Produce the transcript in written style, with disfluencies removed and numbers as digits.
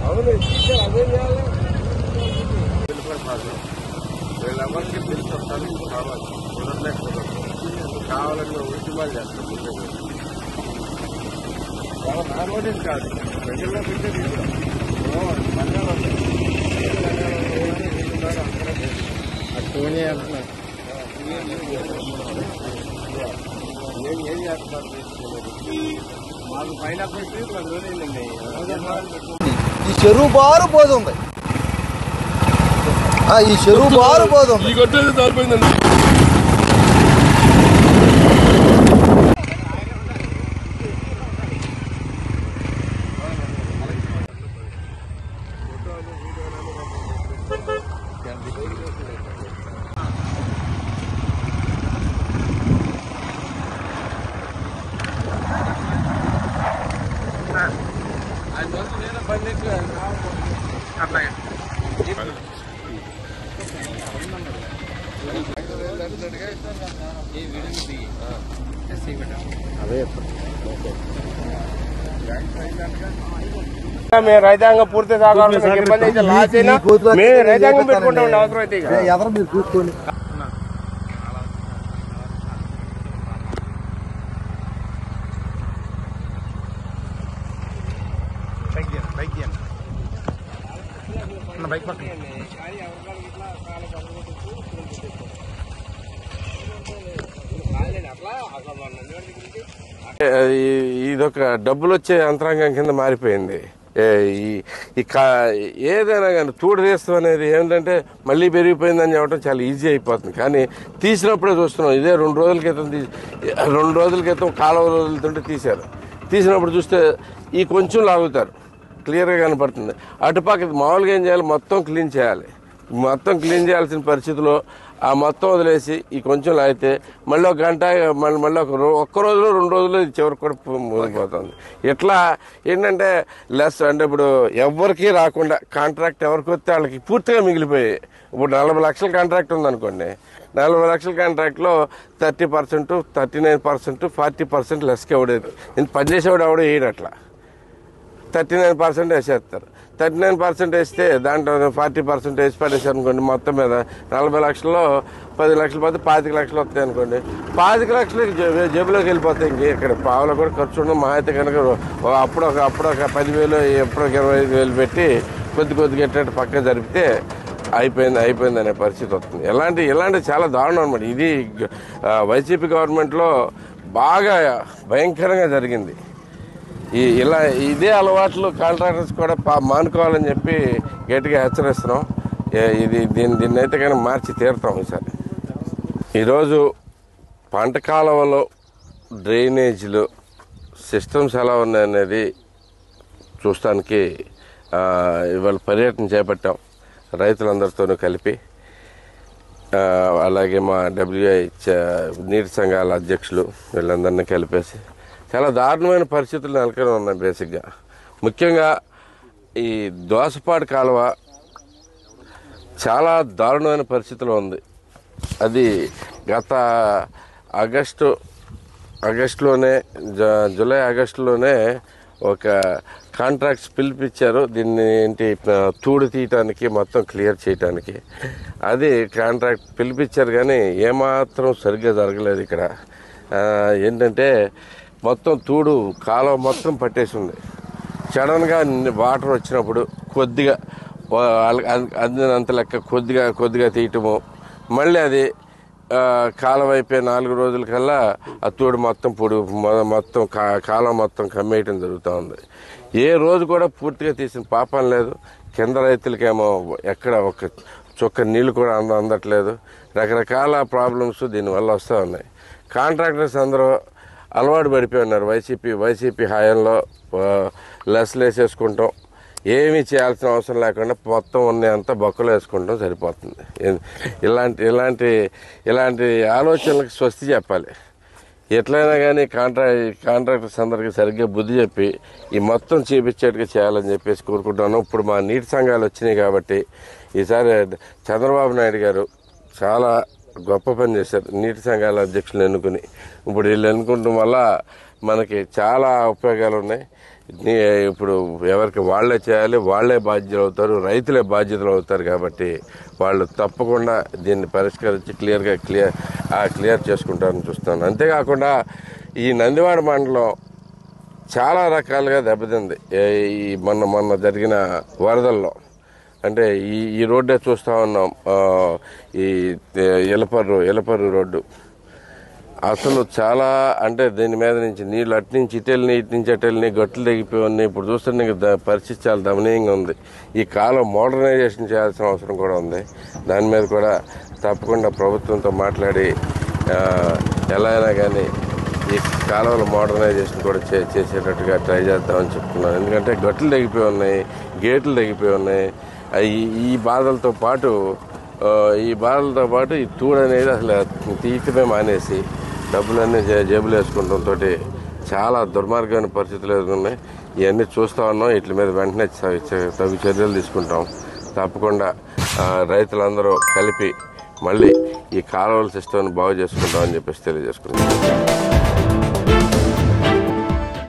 అవును అదే చేయాలి. వీళ్ళెవరికి తెలుసు కావాలి కుదరలేకపోతుంది. కావాలని ఉద్యమాలు చేస్తారు. చాలా నార్మల్ కాదు, ప్రజల్లో పెట్టేది అట్లనే అంటున్నారు. ఏం చేస్తున్నారు? మాకు పైన పెట్టి 10 రోజులండి. ఈ చెరువు బారు పోతుంది, ఈ చెరువు బారు పోతుంది. ఈ కొట్టేది సరిపోయిందండి. మేము రైతాంగం పూర్తి సహకారం ఇబ్బంది అయితే లాస్ అయినా మేము రైతాంగం పెట్టుకుంటాం అవసరం అయితే ఎవరు మీరు చూసుకోండి. ఇదొక డబ్బులు వచ్చే యంత్రాంగం కింద మారిపోయింది. ఏదైనా కానీ తూడు తీస్తాం అనేది ఏంటంటే మళ్ళీ పెరిగిపోయిందని చెప్పడం చాలా ఈజీ అయిపోతుంది. కానీ తీసినప్పుడే చూస్తున్నాం. ఇదే 2 రోజుల క్రితం కాలువ వదులుతుంటే తీశారు. తీసినప్పుడు చూస్తే ఈ కొంచెం లాగుతారు, క్లియర్గా కనపడుతుంది. అటుపక్క మామూలుగా ఏం చేయాలి, మొత్తం క్లీన్ చేయాలి. మొత్తం క్లీన్ చేయాల్సిన పరిస్థితిలో ఆ మొత్తం వదిలేసి ఈ కొంచెం లాగితే మళ్ళీ 1 గంట మళ్ళీ ఒక్క రోజులో 2 రోజులు చివరికి కూడా మునిగిపోతుంది. ఇట్లా ఏంటంటే లెస్ అంటే ఇప్పుడు ఎవరికి రాకుండా కాంట్రాక్ట్ ఎవరికి వస్తే వాళ్ళకి పూర్తిగా మిగిలిపోయాయి. ఇప్పుడు 40 లక్షల కాంట్రాక్ట్ ఉందనుకోండి, 40 లక్షల కాంట్రాక్ట్లో 30%, 39%, 40% లెస్కి ఇవ్వలేదు. ఇంత పనిచేసేవాడు ఎవడో వేయడు. అట్లా 39% వేసేస్తారు. 39% వేస్తే దాంట్లో 40% వేసి పడేసారు అనుకోండి. మొత్తం మీద 40 లక్షల్లో 10 లక్షలు పోతే 25 లక్షలు వస్తాయి అనుకోండి. 25 లక్షలకి జేబులోకి వెళ్ళిపోతాయి. ఇంక ఇక్కడ పావులో కూడా ఖర్చు ఉండదు. మా అయితే కనుక అప్పుడు ఒక 10,000 ఎప్పుడో 25,000 పెట్టి కొద్దిగా ఎట్ట పక్క జరిపితే అయిపోయింది అనే పరిస్థితి వస్తుంది. ఇలాంటి చాలా దారుణం అనమాట. ఇది వైసీపీ గవర్నమెంట్లో బాగా భయంకరంగా జరిగింది. ఇదే అలవాట్లు కాంట్రాక్టర్స్ కూడా మానుకోవాలని చెప్పి గట్టిగా హెచ్చరిస్తున్నాం. దీన్ని అయితే కానీ మార్చి తీరుతాం ఈసారి. ఈరోజు పంట కాలువలో డ్రైనేజీలు సిస్టమ్స్ ఎలా ఉన్నాయనేది చూడటానికి ఇవాళ పర్యటన చేపట్టాం రైతులందరితోనూ కలిపి. అలాగే మా WI నీటి సంఘాల అధ్యక్షులు వీళ్ళందరినీ కలిపేసి చాలా దారుణమైన పరిస్థితులు నెలకొని ఉన్నాయి. బేసిక్గా ముఖ్యంగా ఈ దోసపాడు కాలువ చాలా దారుణమైన పరిస్థితిలో ఉంది. అది గత ఆగస్టులోనే జూలై ఆగస్టులోనే ఒక కాంట్రాక్ట్స్ పిలిపించారు. దీన్ని తూడు తీయటానికి మొత్తం క్లియర్ చేయటానికి. అది కాంట్రాక్ట్ పిలిపించారు కానీ ఏమాత్రం సరిగ్గా జరగలేదు. ఇక్కడ ఏంటంటే మొత్తం తూడు కాలువ మొత్తం పట్టేసి ఉంది. సడన్గా వాటర్ వచ్చినప్పుడు కొద్దిగా అందినంత లెక్క కొద్దిగా తీయటము, మళ్ళీ అది కాలువ అయిపోయి 4 రోజులకల్లా ఆ తూడు మొత్తం మొత్తం కాలువ మొత్తం కమ్మేయటం జరుగుతూ ఉంది. ఏ రోజు కూడా పూర్తిగా తీసిన పాపం లేదు. కింద రైతులకేమో ఎక్కడ ఒక చుక్క నీళ్లు కూడా అందట్లేదు. రకరకాల ప్రాబ్లమ్స్ దీనివల్ల వస్తూ ఉన్నాయి. కాంట్రాక్టర్స్ అందరూ అలవాటు పడిపోయి ఉన్నారు. వైసీపీ హయాంలో లెస్లు వేసేసుకుంటాం, ఏమీ చేయాల్సిన అవసరం లేకుండా మొత్తం అంతా బొక్కలు వేసుకుంటాం సరిపోతుంది. ఇలాంటి ఆలోచనలకు స్వస్తి చెప్పాలి. ఎట్లయినా కానీ కాంట్రాక్టర్స్ అందరికీ సరిగ్గా బుద్ధి చెప్పి ఈ మొత్తం చేపించేట్టుగా చేయాలని చెప్పేసి కోరుకుంటున్నాను. ఇప్పుడు మా నీటి సంఘాలు వచ్చినాయి కాబట్టి ఈసారి చంద్రబాబు నాయుడు గారు చాలా గొప్ప పని చేశారు. నీటి సంఘాల అధ్యక్షులు ఎన్నుకుని ఇప్పుడు వీళ్ళు ఎన్నుకుంటాం వల్ల మనకి చాలా ఉపయోగాలు ఉన్నాయి. ఇప్పుడు ఎవరికి వాళ్లే చేయాలి, వాళ్లే బాధ్యులు అవుతారు, రైతులే బాధ్యతలు అవుతారు. కాబట్టి వాళ్ళు తప్పకుండా దీన్ని పరిష్కరించి క్లియర్ చేసుకుంటారని చూస్తున్నాను. అంతేకాకుండా ఈ నందివాడ మండలం చాలా రకాలుగా దెబ్బతింది ఈ మొన్న జరిగిన వరదల్లో. అంటే ఈ రోడ్డే చూస్తూ ఉన్నాం, ఈ ఎలపర్రు రోడ్డు అసలు చాలా, అంటే దీని మీద నుంచి నీళ్ళు అట్నుంచి ఇటెల్ని, ఇటు నుంచి అటెల్ని, గట్లు తెగిపోయి ఉన్నాయి. ఇప్పుడు చూస్తే పరిస్థితి చాలా దమనీయంగా ఉంది. ఈ కాలం మోడర్నైజేషన్ చేయాల్సిన అవసరం కూడా ఉంది. దాని మీద కూడా తప్పకుండా ప్రభుత్వంతో మాట్లాడి ఎలా అయినా కానీ ఈ కాలువల మోడర్నైజేషన్ కూడా చేసేటట్టుగా ట్రై చేద్దామని చెప్తున్నాను. ఎందుకంటే గట్లు తెగిపోయి ఉన్నాయి, గేట్లు తెగిపోయి ఉన్నాయి. ఈ బాధలతో పాటు ఈ తూడు అనేది అసలు తీయటమే మానేసి డబ్బులన్నీ జేబులు వేసుకుంటంతో చాలా దుర్మార్గమైన పరిస్థితులు ఎదుర్కొన్నాయి. ఇవన్నీ చూస్తూ ఉన్నాం. వీటి మీద వెంటనే తగు చర్యలు తీసుకుంటాం. తప్పకుండా రైతులందరూ కలిపి మళ్ళీ ఈ కాలువల సిస్టమ్ని బాగు చేసుకుంటామని చెప్పేసి తెలియజేసుకుంటాం.